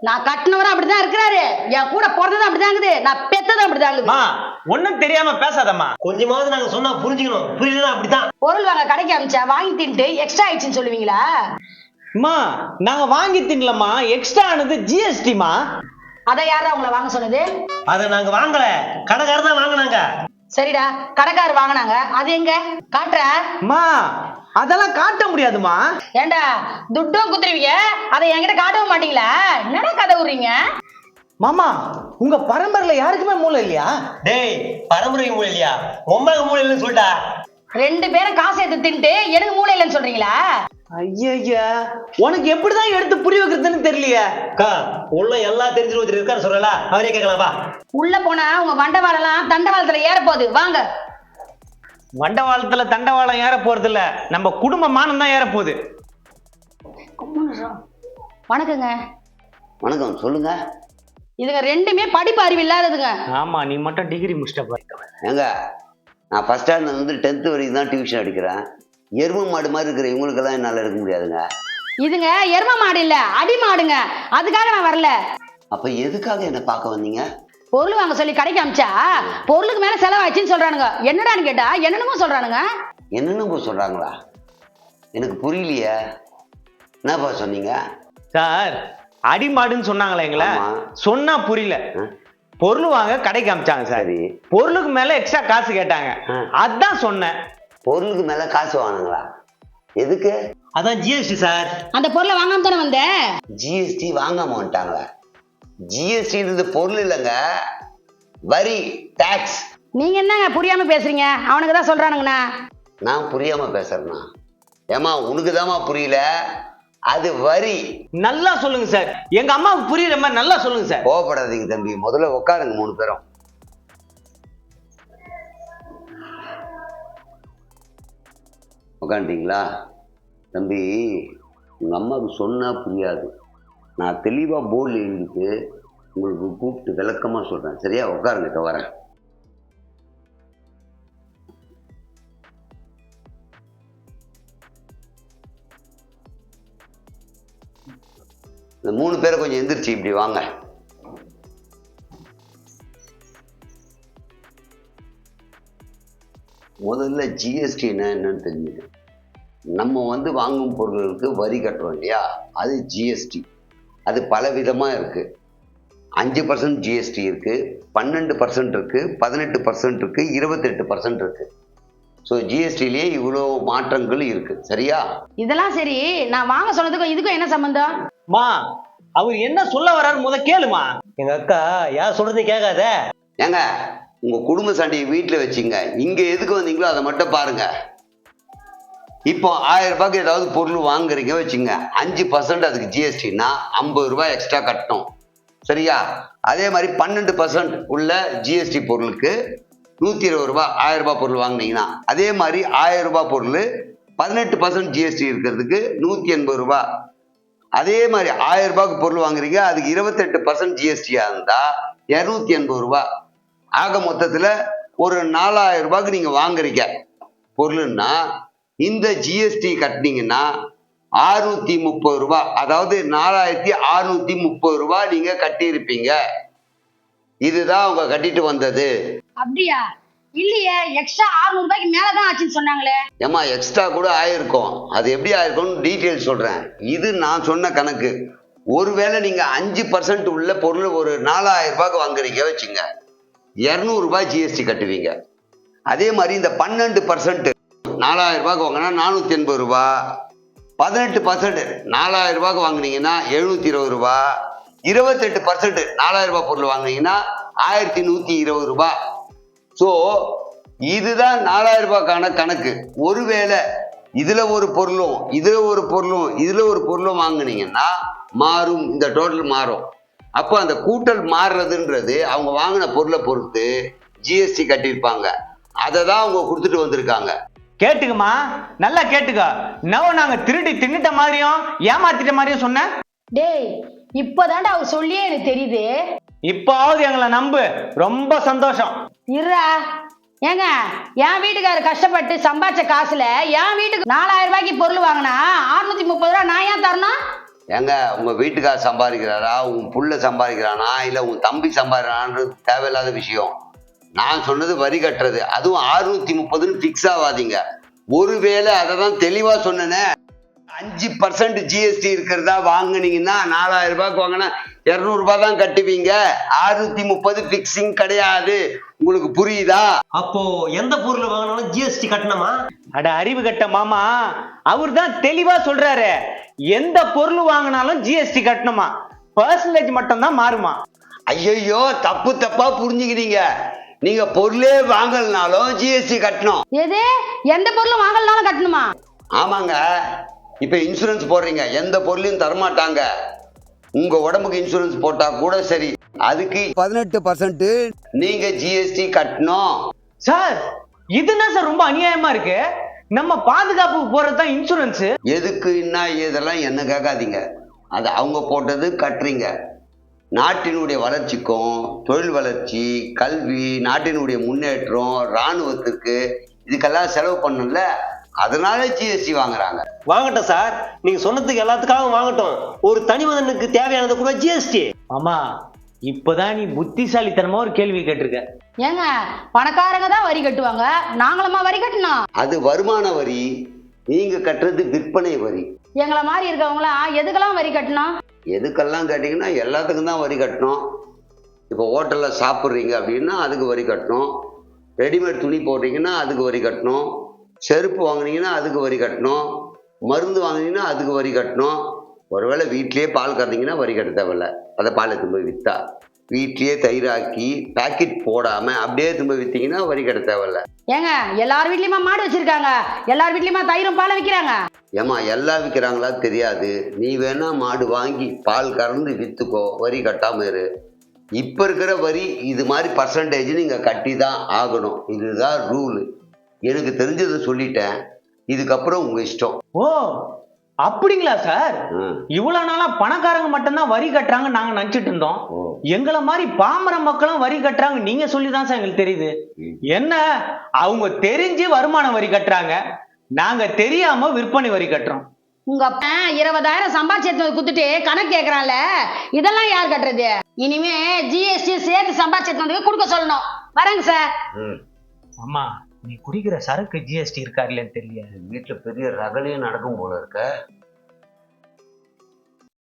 நான் கட்டினவரும் அப்படிதான் இருக்கிறாரு, என் கூட பிறந்ததும் அப்படிதாங்குது, நான் பெத்ததும் அப்படிதாங்குது. ஒன்னும் தெரியாம பேசாதம்மா. கொஞ்சமாவது நாங்க சொன்னா புரிஞ்சுக்கணும், புரியலன்னா அப்படிதான். பொருள் வாங்க கடைக்கு அமிச்சா வாங்கி தின்ட்டு எக்ஸ்ட்ரா ஆயிடுச்சுன்னு சொல்லுவீங்களா? அம்மா நாங்க வாங்கி தின்னலம்மா, எக்ஸ்ட்ரா ஆனது ஜிஎஸ்டிமா. அதை யாரா உங்களை வாங்க சொன்னது? அதை நாங்க வாங்கல, கடைக்காரர் தான் வாங்கினாங்க. சரிடா, கடைக்காரர் வாங்கினாங்க, அது எங்க காட்டுற? அதெல்லாம் காட்ட முடியாதுமா. ஏண்டா துட்டும் குத்துருவீங்க, அதை என்கிட்ட காட்டவும் மாட்டீங்களா? என்னடா கதை விடுறீங்க? மாமா உங்க பரம்பரையில யாருக்குமே மூளை இல்லையா? டேய் பரம்பரை மூளை இல்லையா, உங்களுக்கு மூளை இல்லைன்னு சொல்லிட்டா. 2 பேரும் காசு எடுத்து தின்ட்டு எனக்கு மூளை இல்லைன்னு சொல்றீங்களா? ஐயா உனக்கு எப்படிதான் எடுத்து புரிய வைக்கிறதுன்னு தெரியலையே. அக்கா உள்ள எல்லாம் தெரிஞ்சு ஒருத்தர் இருக்கான்னு சொல்லல, அவரே கேட்கலாம்பா. உள்ள போனா உங்க வண்டவாளம் தண்டவாளத்துல ஏற போகுது, வாங்க. வண்டவாளத்துல தண்டவாளம் ஏற போறது இல்ல, நம்ம குடும்ப மானம் தான் ஏற போகுது. வணக்கங்க. வணக்கம், சொல்லுங்க. இதுங்க 2மே படிப்பு அறிவு இல்லாததுங்க. ஆமா, நீ மட்டும் டிகிரி முடிச்சிட்ட. ஏங்க, நான் ஃபர்ஸ்ட் ஸ்டாண்டர்ட் வந்து 10th வரைக்கும் தான் டியூஷன் எடுக்கிறேன். எருமை மாடு மாதிரி இருக்கிற இவங்களுக்கெல்லாம் என்னால் எடுக்க முடியாதுங்க. இதுங்க எருமை மாடு இல்ல, அடி மாடுங்க, அதுக்காக நான் வரல. அப்ப எதுக்காக என்ன பார்க்க வந்தீங்க? பொருள் வாங்க சொல்லி கடைக்கு அமிச்சா பொருளுக்கு மேல செலவாச்சுன்னு சொல்றானுங்க. என்னடான்னு கேட்டா என்னென்னமோ சொல்றானுங்க. என்னென்னமோ சொல்றாங்களா? எனக்கு புரியலையே. என்னப்பா சொன்னீங்க? சார் அடிமாடுன்னு சொன்னாங்களே எங்களை, சொன்னா புரியல. பொருள் வாங்க கடைக்கு அமிச்சாங்க சார், பொருளுக்கு மேல எக்ஸ்ட்ரா காசு கேட்டாங்க, அதான் சொன்னேன். பொருளுக்கு மேல காசு வாங்குங்களா? எதுக்கு? அதான் ஜிஎஸ்டி சார். அந்த பொருளை வாங்காம தானே வந்த? ஜிஎஸ்டி வாங்காம வந்துட்டாங்களா? ஜிஎஸ்டின்றது பொருள் இல்லைங்க, வரி, டாக்ஸ். நீங்க என்னங்க புரியாம பேசுறீங்க? அவனுக்கு தான் சொல்றானுங்கண்ணா. நான் புரியாம பேசுறேன்னா? ஏமா உனக்கு தாமா புரியல, அது வரி. நல்லா சொல்லுங்க சார், எங்க அம்மாவுக்கு புரியுற மாதிரி நல்லா சொல்லுங்க சார். கோவப்படாதீங்க தம்பி, முதல்ல உட்காருங்க 3 பேரும். உட்காந்துட்டீங்களா? தம்பி, உங்க அம்மாவுக்கு சொன்னா புரியாது, நான் தெளிவா போர்டில் எழுதிட்டு உங்களுக்கு கூப்பிட்டு விளக்கமா சொல்றேன், சரியா? உட்காருங்க, வரேன். இந்த 3 பேரை கொஞ்சம் எந்திரிச்சு இப்படி வாங்க. முதல்ல ஜிஎஸ்டின்னா என்னன்னு தெரிஞ்சுங்க. நம்ம வந்து வாங்கும் பொருட்களுக்கு வரி கட்டுறோம் இல்லையா, அது ஜிஎஸ்டி. அது பல விதமாக இருக்குது. 5% ஜிஎஸ்டி இருக்குது, 12% இருக்குது, 18% இருக்குது, 28% இருக்குது. ஸோ ஜிஎஸ்டிலேயே இவ்வளோ மாற்றங்கள் இருக்குது, சரியா? இதெல்லாம் சரி, நான் வாங்க சொன்னதுக்கும் இதுக்கும் என்ன சம்பந்தம்? அவர் என்ன சொல்ல வர்றாரு கேளுமா. எங்க அக்கா யார் சொல்றது கேட்காத. ஏங்க, உங்க குடும்ப சண்டையை வீட்டில் வச்சுங்க, இங்க எதுக்கு வந்தீங்களோ அதை மட்டும் பாருங்க. இப்போ 1000 ரூபாய்க்கு ஏதாவது பொருள் வாங்குறீங்க வச்சுங்க, 5% அதுக்கு ஜிஎஸ்டின்னா 50 ரூபாய் எக்ஸ்ட்ரா கட்டணும், சரியா? அதே மாதிரி 12% உள்ள ஜிஎஸ்டி பொருளுக்கு 120 ரூபாய். 1000 ரூபாய் பொருள் வாங்கினீங்கன்னா அதே மாதிரி 1000 ரூபாய் பொருள் 18% ஜிஎஸ்டி இருக்கிறதுக்கு 180 ரூபாய். அதே மாதிரி 1000 ரூபாய்க்கு பொருள் வாங்குறீங்க, அதுக்கு 28% ஜிஎஸ்டியா இருந்தா 280 ரூபாய். ஆக மொத்தத்துல ஒரு 4000 ரூபாய்க்கு நீங்க வாங்குறீங்க பொருள்னா, இந்த ஜிஎஸ்டி கட்டினீங்கன்னா 630 ரூபாய், அதாவது 4630 ரூபாய் நீங்க கட்டி இருப்பீங்க. இதுதான் அவங்க கட்டிட்டு வந்தது. அப்படியா? இல்லையே, எக்ஸ்ட்ரா 600 ரூபாய்க்கு மேலதான் ஆச்சுன்னு சொன்னாங்களே. ஏமா எக்ஸ்ட்ரா கூட ஆயிருக்கும், அது எப்படி ஆயிருக்கும்னு டீட்டெயில் சொல்றேன். இது நான் சொன்ன கணக்கு. ஒருவேளை நீங்க 5% உள்ள பொருள் ஒரு 4000 ரூபாய்க்கு வாங்குறீங்க வச்சுங்க, 200 ரூபாய் ஜிஎஸ்டி கட்டுவீங்க. அதே மாதிரி இந்த 12% 4000 ரூபாய்க்கு வாங்கினா 480 ரூபாய், 18% 4000 ரூபாய்க்கு வாங்கினீங்கன்னா 720 ரூபாய், 28% 4000 ரூபாய் பொருள் வாங்கினீங்கன்னா 1120 ரூபாய். ஸோ இதுதான் 4000 ரூபாய்க்கான கணக்கு. ஒருவேளை இதுல ஒரு பொருளும் இதுல ஒரு பொருளும் இதுல ஒரு பொருளும் வாங்கினீங்கன்னா மாறும், இந்த டோட்டல் மாறும். அப்போ அந்த கூட்டல் மாறுறதுன்றது அவங்க வாங்கின பொருளை பொறுத்து ஜிஎஸ்டி கட்டியிருப்பாங்க, அதை தான் அவங்க கொடுத்துட்டு வந்திருக்காங்க. கேட்டுக்குமா, நல்லா கேட்டுக்க. நாங்க திருடி தின்னுட்ட மாதிரியும் ஏமாத்திட்ட மாதிரியும் சொன்ன. டேய், இப்பதான்டா அவர் சொல்லியே எனக்கு தெரியுது. இப்பாவது எங்களை நம்பு, ரொம்ப சந்தோஷம். இருடா. ஏங்க, என் வீட்டுக்காரு கஷ்டப்பட்டு சம்பாதிச்ச காசுல என் வீட்டுக்கு 4000 ரூபாய்க்கு பொருள் வாங்கினா 630 ரூபாய் நான் ஏன் தரணும்? ஏங்க உங்க வீட்டுக்கார் சம்பாதிக்கிறாரா, உன் புள்ள சம்பாதிக்கிறானா, இல்ல உன் தம்பி சம்பாதிக்கிறான்றது தேவையில்லாத விஷயம். நான் சொன்னது வரி கட்டுறது, அதுவும் 630ன்னு ஃபிக்ஸ் ஆகாதீங்க. ஒருவேளை அதை தான் தெளிவா சொன்னேனே, 5% ஜிஎஸ்டி இருக்கிறதா வாங்கினீங்கன்னா 4000 ரூபாய்க்கு வாங்கினா 200 ரூபாய் தான் கட்டுவீங்க. 630 பிக்சிங் கிடையாது. உங்களுக்கு புரியுதா? அப்போ எந்த பொருள் வாங்கினாலும் ஜிஎஸ்டி கட்டணுமா? அட அறிவு கட்ட மாமா, அவர் தான் தெளிவா சொல்றாரு. எந்த பொருள் வாங்கினாலும் ஜிஎஸ்டி கட்டணுமா, பர்சன்டேஜ் மட்டும் தான் மாறுமா. ஐயோ, தப்பு தப்பா புரிஞ்சுக்கிறீங்க. நீங்க பொருளே வாங்கலனாலும் ஜிஎஸ்டி கட்டணும். எது? எந்த பொருளும் வாங்கலனாலும் கட்டணுமா? ஆமாங்க. இப்ப இன்சூரன்ஸ் போடுறீங்க, எந்த பொருளையும் தரமாட்டாங்க. உங்க உடம்புக்கு இன்சூரன்ஸ் போட்டா கூட சரி, அதுக்கு 18% நீங்க ஜிஎஸ்டி கட்டணும். சார் இதுனா சார் ரொம்ப அநியாயமா இருக்கு. நம்ம பாதுகாப்புக்கு போறதுதான் இன்சூரன்ஸ். எதுக்கு என்ன இதெல்லாம் என்ன கேட்காதீங்க. அது அவங்க போட்டது கட்டுறீங்க. நாட்டினுடைய வளர்ச்சிக்கும், தொழில் வளர்ச்சி, கல்வி, நாட்டினுடைய முன்னேற்றம், இராணுவத்திற்கு இதுக்கெல்லாம் செலவு பண்ணல, அதனால ஜிஎஸ்டி வாங்குறாங்க. வாங்கட்டும் சார், நீங்க சொன்னதுக்கு எல்லாத்துக்காகவும் வாங்கட்டும். ஒரு தனி மனிதனுக்கு தேவையானது கூட ஜிஎஸ்டி. ஆமா, இப்பதான் நீ புத்திசாலித்தனமா ஒரு கேள்வி கேட்டிருக்க. ஏங்க பணக்காரங்க தான் வரி கட்டுவாங்க, நாங்களுமா வரி கட்டணும்? அது வருமான வரி, நீங்க கட்டுறது விற்பனை வரி. எங்களை மாதிரி இருக்கவங்களாம் எதுக்கெல்லாம் வரி கட்டணும்? எதுக்கெல்லாம் கேட்டீங்கன்னா எல்லாத்துக்கும் தான் வரி கட்டணும். இப்போ ஹோட்டல்ல சாப்பிட்றீங்க அப்படின்னா அதுக்கு வரி கட்டணும். ரெடிமேட் துணி போடுறீங்கன்னா அதுக்கு வரி கட்டணும். செருப்பு வாங்குனீங்கன்னா அதுக்கு வரி கட்டணும். மருந்து வாங்குனீங்கன்னா அதுக்கு வரி கட்டணும். ஒருவேளை வீட்லயே பால் கறந்தீங்கன்னா வரி கட்ட தேவையில்ல. அதை பால் எடுத்து போய் விற்றா, வீட்லயே தயிராக்கி பேக்கெட் போடாம அப்படியே திரும்ப விற்றீங்கன்னா வரி கட்ட தேவையில்ல. ஏங்க எல்லார் வீட்லயுமா மாடு வச்சிருக்காங்க? எல்லார் வீட்லயுமா தயிரும் பாலை விற்கிறாங்க? ஏமா எல்லாம் விற்கிறாங்களா தெரியாது. நீ வேணா மாடு வாங்கி பால் கறந்து விற்றுக்கோ, வரி கட்டாம இரு. இப்போ இருக்கிற வரி இது மாதிரி பர்சன்டேஜ் நீங்க கட்டி தான் ஆகணும். இதுதான் ரூல். எனக்கு தெரிஞ்சதை சொல்லிட்டேன், இதுக்கப்புறம் உங்க இஷ்டம். ஓ அப்படிங்களா சார்? இவ்வளவு நாளா பணக்காரங்க மட்டும்தான் வரி கட்டுறாங்க நாங்க நினைச்சிட்டு இருந்தோம். எங்களை மாதிரி பாமர மக்களும் வரி கட்டுறாங்க நீங்க சொல்லிதான் சார் எங்களுக்கு தெரியுது. என்ன அவங்க தெரிஞ்சு வருமான வரி கட்டுறாங்க, நாங்க தெரியாம விற்பனை வரி கட்டுறோம். உங்க அப்பா 20,000 சம்பாதிச்சு குத்துட்டு கணக்கு கேக்குறான்ல, இதெல்லாம் யார் கட்டுறது? இனிமே ஜிஎஸ்டி சேர்த்து சம்பாதிச்சு கொடுக்க சொல்லணும். வரேங்க சார். ஆமா, நீ குடிக்கிற சரக்கு ஜிஎஸ்டி இருக்கா இல்லைன்னு தெரியல. வீட்டுல பெரிய ரகலையும் நடக்கும் போல இருக்க.